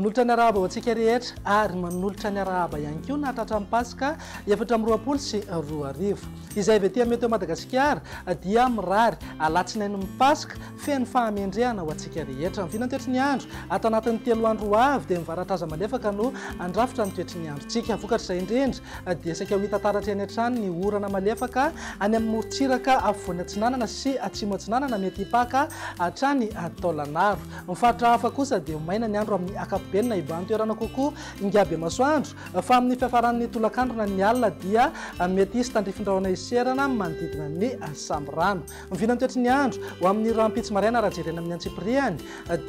manolotra ny arahaba ho antsika rehetra ary manolotra ny arahaba ihany koa nahatratra ny pasika 2024 izay avy aty mety eo Madagasikara dia mirary alatsinainy ny pasika feno fahamendrehana ho antsika rehetra mivina ny toetry ny andro ato anatin'ny 3 andro avy dia mivaratra aza malefaka no andrafitra ny toetry ny androntsika vokatra izay indrindra dia saika ho hita taratra eny an-trano ny orana malefaka any amin'ny morontsiraka afovoany atsinanana sy atsimo atsinanana mety hipaka hatrany taolanaro mifaritra hafa kosa dia maina ny andro amin'ny akapobeany na ibany toerana kokoa ingaby masoandro fa amin'ny fiafaran'ny tolakandrona ny alina dia mety hisy tandrifindraona iserana manodidina ny samborano mivina ny toetry ny andro ho amin'ny rampitsy maraina raha jerena amin'ny antsipiriany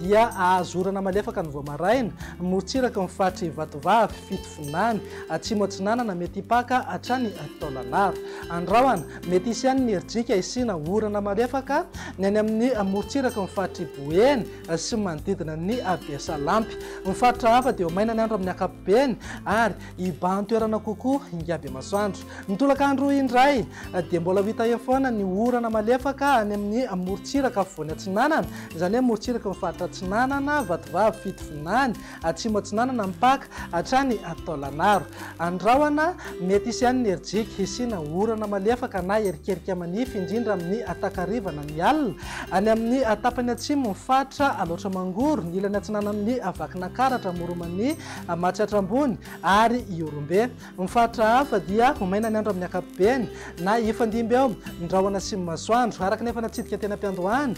dia ahazorana malefaka ny voamaraina morontsiraka mifatry vatovavy fitofonany atsimo atsinanana mety hipaka hatrany taolanaro andrahona mety hisy ihany ny erijika isina orana malefaka ny any amin'ny morontsiraka mifatry boeny sy manodidina ny Beasalampy mifaritra hafa dia maina ny andro amin'ny akapobeany ary ibany toerana kokoa ingaby masoandro ny tolakandro indray dia mbola hita eo foana ny orana malefaka any amin'ny morontsiraka afovoany atsinanana izany hoe morontsiraka mifaritra atsinanana vatovavy fitofonany atsimo atsinanana mipaka hatrany taolanaro andrahona mety hisy ihany ny erijika isina orana malefaka na erikerika manify indrindra amin'ny atakarivana ny alina any amin'ny tapany atsimo mifaritra aloatra mangoro ny ilany atsinanan'ny vakina karatra moromany matsatra ambony ary iorombe mifaritra hafa dia homaina ny andro amin'ny akapobeany na ifandimby eo ndrahona sy masoandro araka nefa natsidika tena ampiandohany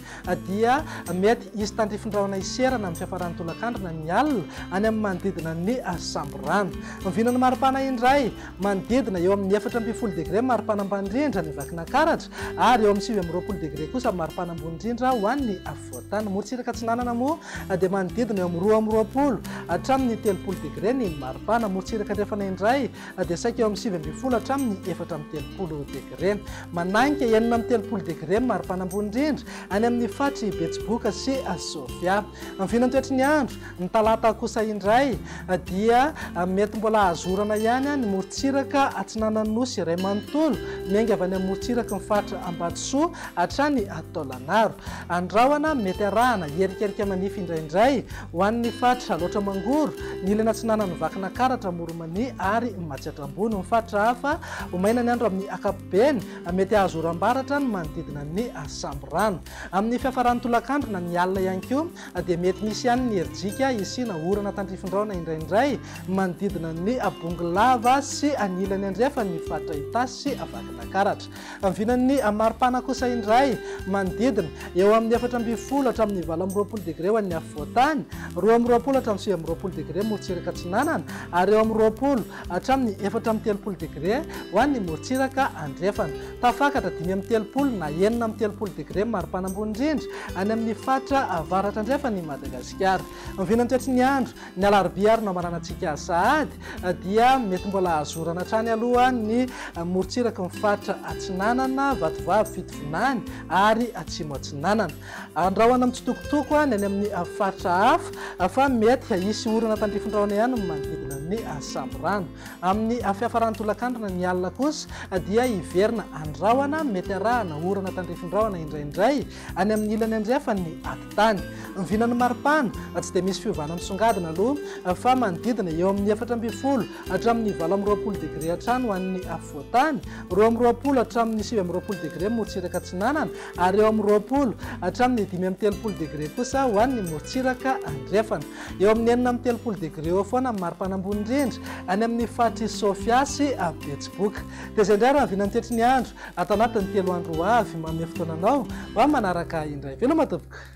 dia mety hisy tandrifindrahona iserana amin'ny fiafaran'ny tolakandrona ny alina any amin'ny manodidina ny samborano mivina ny maripana indray manodidina eo amin'ny 4 degre maripana ambany indrindra ny vakina karatra ary eo amin'ny 20 degre kosa maripana ambony indrindra ho an'ny afovoantany morontsiraka atsinanana moa dia manodidina eo amin'ny 20 hatramin'ny 30 degre ny maripana morontsiraka andrefana indray dia saika eo amin'ny 20 hatramin'ny 430 degre mananika enina amin'ny 30 degre maripana ambony indrindra any amin'ny fatry betsiboka sy Sofia mivina ny toetry ny andro ny talata kosa indray dia mety mbola azorana ihany ny morontsiraka atsinanan'ny nosy iray manontolo miainga avy any amin'ny morontsiraka mifaritra Ambatsoa hatrany taolanaro andrahona mety arahana erikerika manify indraindray ho an'ny fatra aloatra mangoro ny ilana atsinanany vakina karatra moromany ary matsatra ambony mifaritra hafa homaina ny andro amin'ny akapobeany mety ahazoram-baratra ny manodidina ny samborano amin'ny fiafaran'ny tolakandrona ny alina ihany koa dia mety misy ihany ny erijika isina orana tandrifindraona indraindray manodidina ny bongolava sy anilany andrefa ny fatra itasy sy vakina karatra mivinan'ny maripana kosa indray manodidina eo amin'ny 4 hatramin'ny 20 degre ho an'ny afovoantany 20 hatramin'ny 20 degre morontsiraka atsinanana ary eo amin'ny 20 hatramin'ny 430 degre ho an'ny morontsiraka andrefana tafakatra 5 na 9 degre maripana ambony indrindra any amin'ny fatra avaratra andrefa ny Madagasikara mivina ny toetry ny andro ny alarobia ary namananantsika sahady dia mety mbola azorana hatrany aloha ny morontsiraka mifaritra atsinanana vatovavy fitofonany ary atsimo atsinanana andrahona mitsitokotoko ny any amin'ny faritra hafa fa mety hisy orana tandrifindraona ihany manodidina ny samborano amin'ny fiafaran'ny tolakandrona ny alina kosa dia iverina andrahona mety arahana orana tandrifindraona indraindray any amin'ny ilany andrefa ny akitany mivina ny maripana tsy dia misy fiovana misongadina aloha fa manodidina eo amin'ny 4 hatramin'ny 20 degre hatrany ho an'ny afovoantany 20 hatramin'ny 20 degre morontsiraka atsinanana ary eo amin'ny 20 hatramin'ny 5 degre kosa ho an'ny morontsiraka andrefana eo amin'ny 9 degre eo foana maripana ambony indrindra any amin'ny fatry Sofia sy Betsiboka dia izay indray raha mivina ny toetry ny andro ato anatin'ny 3 andro avy manome fotoananao mba manaraka indray velo matoboka